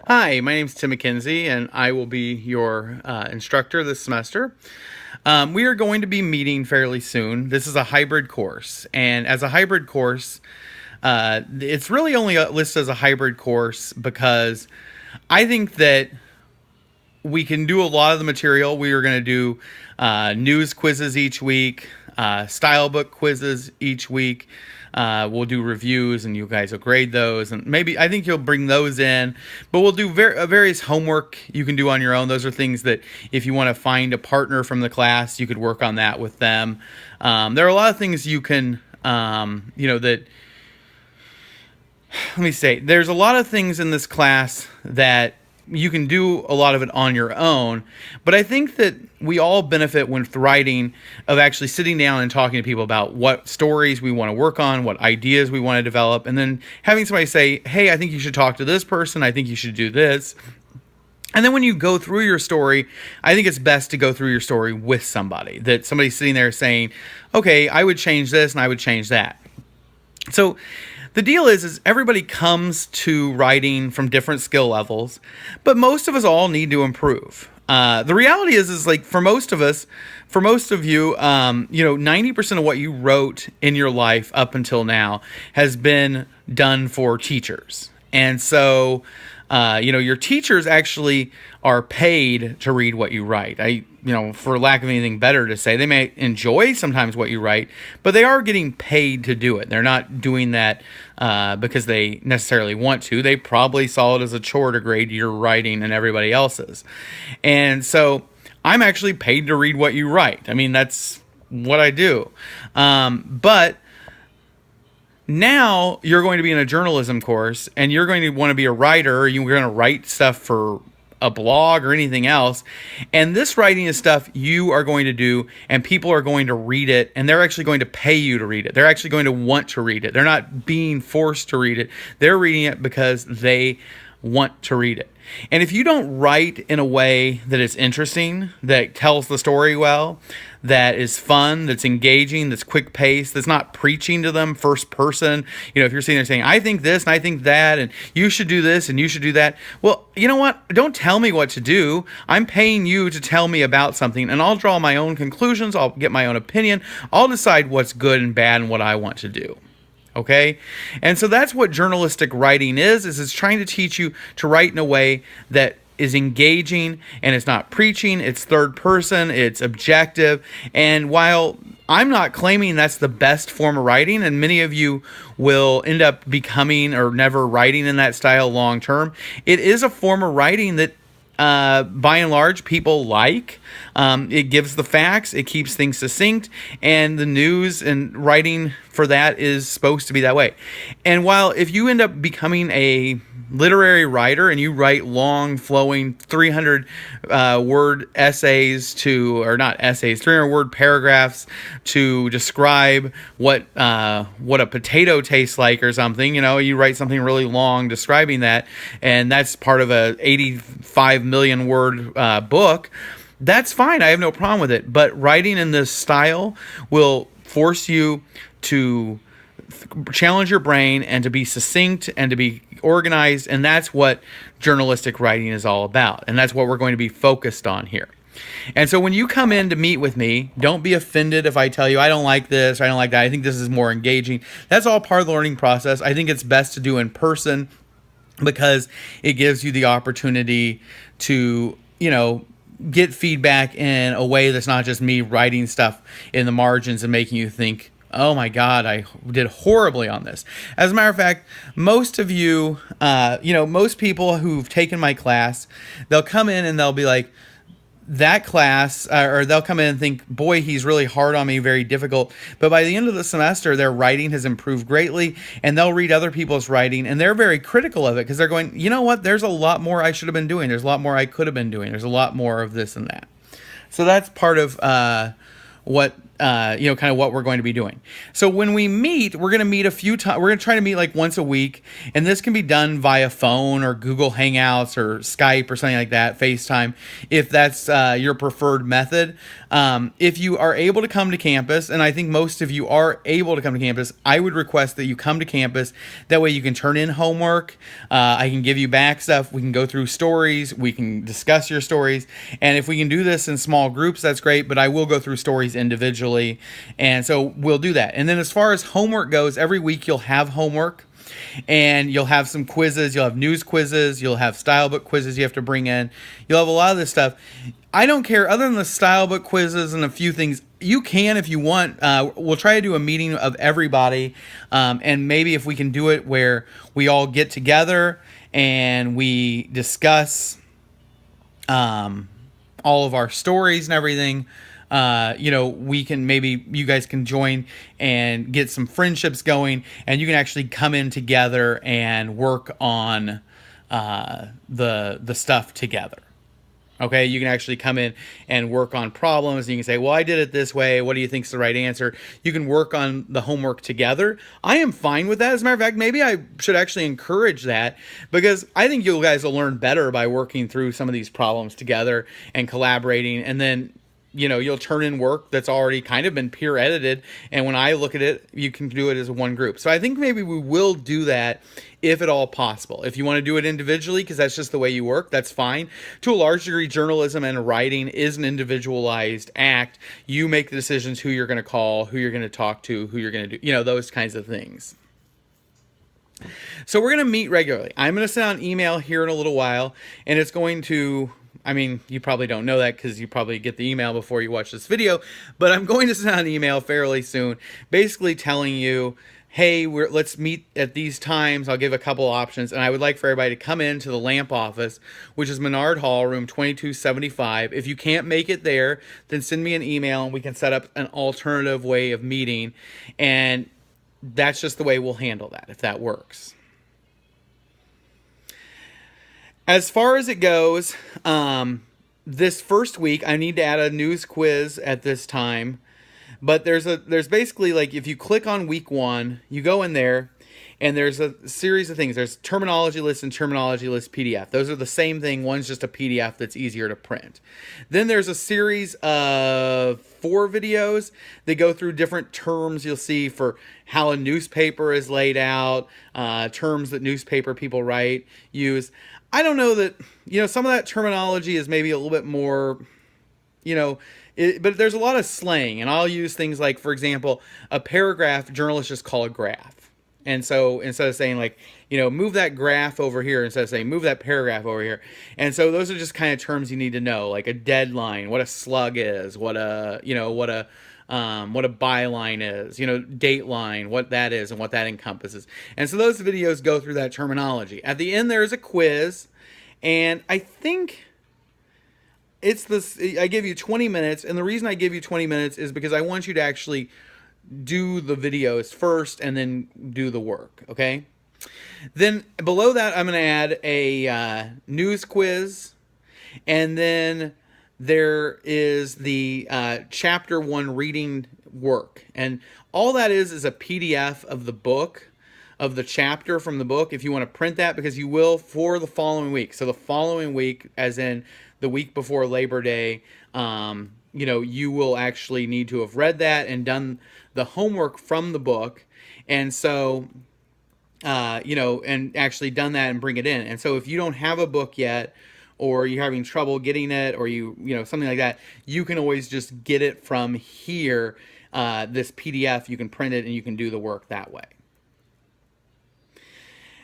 Hi, my name is Tim McKenzie, and I will be your instructor this semester. We are going to be meeting fairly soon. This is a hybrid course, and as a hybrid course, it's really only listed as a hybrid course because I think that we can do a lot of the material. We are going to do news quizzes each week, style book quizzes each week. We'll do reviews, and you guys will grade those, and maybe I think you'll bring those in. But we'll do various homework you can do on your own. Those are things that if you want to find a partner from the class, you could work on that with them. There are a lot of things you can, that. Let me say, there's a lot of things in this class that you can do a lot of it on your own, but I think that we all benefit with writing of actually sitting down and talking to people about what stories we want to work on, what ideas we want to develop, and then having somebody say, hey, I think you should talk to this person, I think you should do this. And then when you go through your story, I think it's best to go through your story with somebody, that somebody's sitting there saying, okay, I would change this and I would change that. So the deal is everybody comes to writing from different skill levels, but most of us all need to improve. The reality is like for most of us, for most of you, 90% of what you wrote in your life up until now has been done for teachers. And so, your teachers actually are paid to read what you write. For lack of anything better to say, they may enjoy sometimes what you write, but they are getting paid to do it. They're not doing that because they necessarily want to. They probably saw it as a chore to grade your writing and everybody else's. And so I'm actually paid to read what you write. I mean, that's what I do. But now you're going to be in a journalism course, and you're going to want to be a writer, or you're going to write stuff for a blog or anything else. And this writing is stuff you are going to do, and people are going to read it, and they're actually going to pay you to read it. They're actually going to want to read it. They're not being forced to read it. They're reading it because they want to read it. And if you don't write in a way that is interesting, that tells the story well, that is fun, that's engaging, that's quick paced, that's not preaching to them first person. If you're sitting there saying, I think this and I think that, and you should do this and you should do that. Well, you know what? Don't tell me what to do. I'm paying you to tell me about something, and I'll draw my own conclusions. I'll get my own opinion. I'll decide what's good and bad and what I want to do. Okay? And so that's what journalistic writing is it's trying to teach you to write in a way that is engaging, and it's not preaching, it's third person, it's objective. And while I'm not claiming that's the best form of writing, and many of you will end up becoming or never writing in that style long term, it is a form of writing that by and large, people like. It gives the facts, it keeps things succinct, and the news and writing for that is supposed to be that way. And while if you end up becoming a literary writer and you write long, flowing 300 word essays 300 word paragraphs to describe what a potato tastes like or something, you write something really long describing that, and that's part of a 85 million word book, that's fine. I have no problem with it. But writing in this style will force you to challenge your brain and to be succinct and to be organized, and that's what journalistic writing is all about, and that's what we're going to be focused on here. And so when you come in to meet with me, don't be offended if I tell you I don't like this or I don't like that. I think this is more engaging. That's all part of the learning process. I think it's best to do in person because it gives you the opportunity to, get feedback in a way that's not just me writing stuff in the margins and making you think, oh my God, I did horribly on this. As a matter of fact, most of you, most people who've taken my class, they'll come in and they'll be like, that class, or they'll come in and think, boy, he's really hard on me, very difficult. But by the end of the semester, their writing has improved greatly, and they'll read other people's writing, and they're very critical of it because they're going, you know what, there's a lot more I should have been doing. There's a lot more I could have been doing. There's a lot more of this and that. So that's part of what kind of what we're going to be doing. So when we meet, we're going to meet a few times. We're going to try to meet like once a week, and this can be done via phone or Google Hangouts or Skype or something like that, FaceTime, if that's your preferred method. If you are able to come to campus, and I think most of you are able to come to campus, I would request that you come to campus. That way you can turn in homework. I can give you back stuff. We can go through stories. We can discuss your stories. And if we can do this in small groups, that's great, but I will go through stories individually. And so we'll do that. And then as far as homework goes, every week you'll have homework. And you'll have some quizzes. You'll have news quizzes. You'll have style book quizzes you have to bring in. You'll have a lot of this stuff. I don't care. Other than the style book quizzes and a few things, you can if you want. We'll try to do a meeting of everybody. And maybe if we can do it where we all get together and we discuss all of our stories and everything. We can, maybe you guys can join and get some friendships going, and you can actually come in together and work on the stuff together. Okay, you can actually come in and work on problems. And you can say, well, I did it this way. What do you think is the right answer? You can work on the homework together. I am fine with that. As a matter of fact, maybe I should actually encourage that, because I think you guys will learn better by working through some of these problems together and collaborating. And then you'll turn in work that's already kind of been peer edited. And when I look at it, you can do it as one group. So I think maybe we will do that if at all possible. If you want to do it individually, because that's just the way you work, that's fine. To a large degree, journalism and writing is an individualized act. You make the decisions who you're going to call, who you're going to talk to, who you're going to do, those kinds of things. So we're going to meet regularly. I'm going to send out an email here in a little while, and it's going to... you probably don't know that because you probably get the email before you watch this video, but I'm going to send out an email fairly soon, basically telling you, hey, let's meet at these times. I'll give a couple options, and I would like for everybody to come into the LAMP office, which is Menard Hall, room 2275. If you can't make it there, then send me an email, and we can set up an alternative way of meeting, and that's just the way we'll handle that, if that works. As far as it goes, this first week, I need to add a news quiz at this time. But there's basically, like, if you click on week 1, you go in there, and there's a series of things. There's terminology list and terminology list PDF. Those are the same thing. One's just a PDF that's easier to print. Then there's a series of 4 videos that go through different terms you'll see for how a newspaper is laid out, terms that newspaper people use. I don't know that, some of that terminology is maybe a little bit more, but there's a lot of slang, and I'll use things like, for example, a paragraph, journalists just call a graph. And so instead of saying move that graph over here, instead of saying move that paragraph over here. And so those are just kind of terms you need to know, like a deadline, what a slug is, what a byline is, dateline, what that is and what that encompasses. And so those videos go through that terminology. At the end, there's a quiz, and I think it's this. I give you 20 minutes, and the reason I give you 20 minutes is because I want you to actually do the videos first and then do the work, okay? Then below that, I'm going to add a news quiz, and then there is the chapter 1 reading work, and all that is a PDF of the book, of the chapter from the book, if you want to print that, because you will for the following week. So the following week, as in the week before Labor Day, you will actually need to have read that and done the homework from the book, and so and actually done that and bring it in. And so if you don't have a book yet, or you're having trouble getting it, or something like that, you can always just get it from here, this PDF. You can print it and you can do the work that way.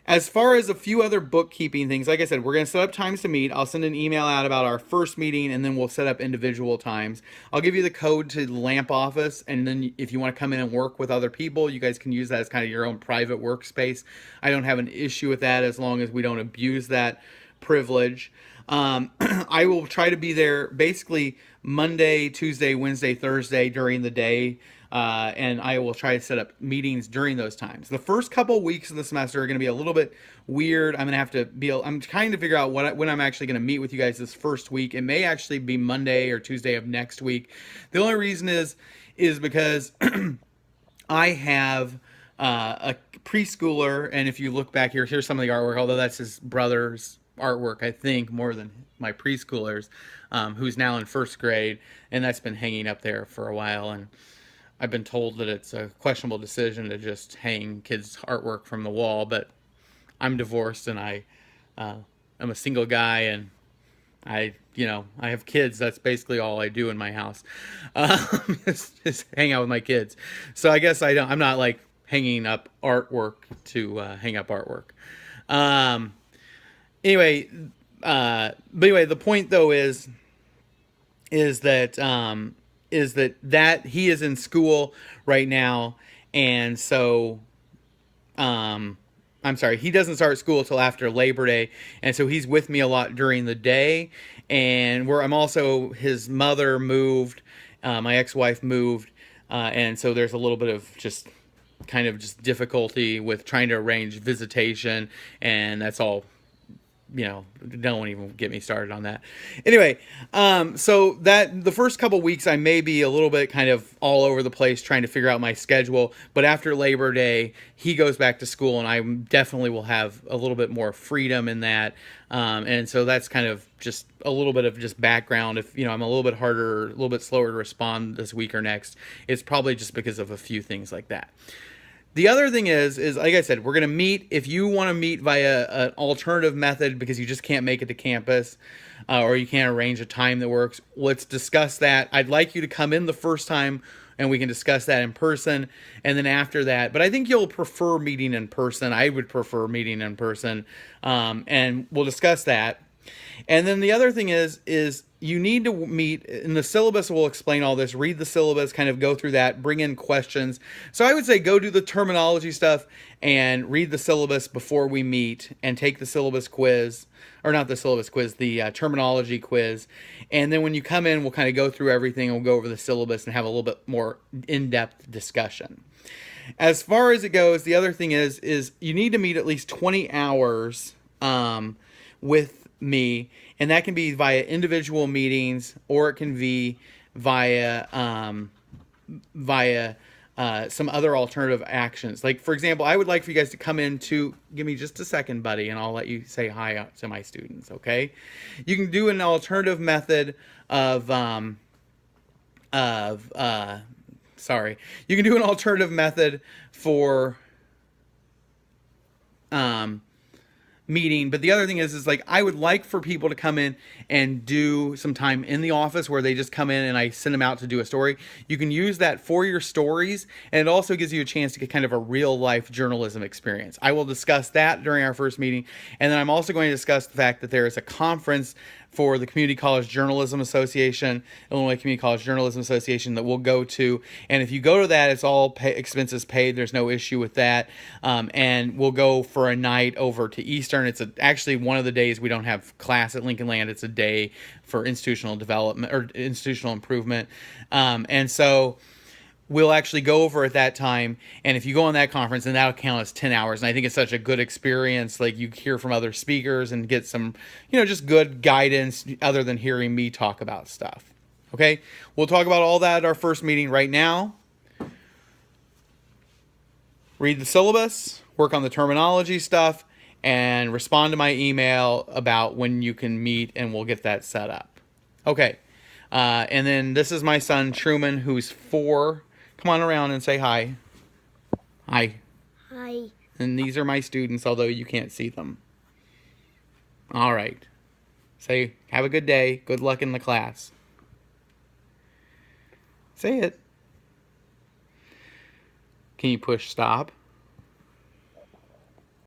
As far as a few other bookkeeping things, like I said, we're going to set up times to meet. I'll send an email out about our first meeting, and then we'll set up individual times. I'll give you the code to the LAMP office, and then if you want to come in and work with other people, you guys can use that as kind of your own private workspace. I don't have an issue with that as long as we don't abuse that privilege. I will try to be there basically Monday, Tuesday, Wednesday, Thursday during the day. and I will try to set up meetings during those times. The first couple weeks of the semester are going to be a little bit weird. I'm going to have to be. I'm trying to figure out when I'm actually going to meet with you guys this first week. It may actually be Monday or Tuesday of next week. The only reason is because I have a preschooler, and if you look back here, here's some of the artwork. Although that's his brother's artwork, I think, more than my preschoolers, who's now in first grade, and that's been hanging up there for a while. And I've been told that it's a questionable decision to just hang kids' artwork from the wall, but I'm divorced and I'm a single guy, and I have kids. That's basically all I do in my house, is hang out with my kids. So I guess I'm not like hanging up artwork to hang up artwork. Anyway, but anyway, the point though is that he is in school right now, and so I'm sorry, he doesn't start school till after Labor Day, and so he's with me a lot during the day. And I'm also, his mother moved, my ex-wife moved, and so there's a little bit of just difficulty with trying to arrange visitation, and that's all. Don't even get me started on that. Anyway, so that the first couple weeks I may be a little bit kind of all over the place trying to figure out my schedule, but after Labor Day, he goes back to school, and I definitely will have a little bit more freedom in that. And so that's kind of just a little bit of just background. If, I'm a little bit harder, a little bit slower to respond this week or next, it's probably just because of a few things like that. The other thing is like I said, we're going to meet. If you want to meet via an alternative method because you just can't make it to campus, or you can't arrange a time that works, let's discuss that. I'd like you to come in the first time, and we can discuss that in person. And then after that, but I think you'll prefer meeting in person. I would prefer meeting in person, and we'll discuss that. And then the other thing is you need to meet, and the syllabus will explain all this. Read the syllabus, kind of go through that, bring in questions. So I would say go do the terminology stuff and read the syllabus before we meet, and take the syllabus quiz, or not the syllabus quiz, the terminology quiz. And then when you come in, we'll kind of go through everything, and we'll go over the syllabus and have a little bit more in-depth discussion. As far as it goes, the other thing is you need to meet at least 20 hours with me, and that can be via individual meetings, or it can be via some other alternative actions. Like, for example, I would like for you guys to come in to, give me just a second, buddy, and I'll let you say hi to my students, okay? You can do an alternative method you can do an alternative method for meeting. But the other thing is like, I would like for people to come in and do some time in the office where they just come in and I send them out to do a story. You can use that for your stories, and it also gives you a chance to get kind of a real life journalism experience. I will discuss that during our first meeting. And then I'm also going to discuss the fact that there is a conference for the Community College Journalism Association, Illinois Community College Journalism Association, that we'll go to. And if you go to that, it's all expenses paid. There's no issue with that. And we'll go for a night over to Eastern. It's actually one of the days we don't have class at Lincoln Land. It's a day for institutional development or institutional improvement. And so we'll actually go over at that time. And if you go on that conference, then that'll count as 10 hours. And I think it's such a good experience. Like, you hear from other speakers and get some, just good guidance other than hearing me talk about stuff. Okay. We'll talk about all that at our first meeting. Right now, read the syllabus, work on the terminology stuff, and respond to my email about when you can meet, and we'll get that set up. Okay. And then this is my son, Truman, who's 4. Come on around and say hi. Hi. Hi. And these are my students, although you can't see them. All right. Say, have a good day. Good luck in the class. Say it. Can you push stop?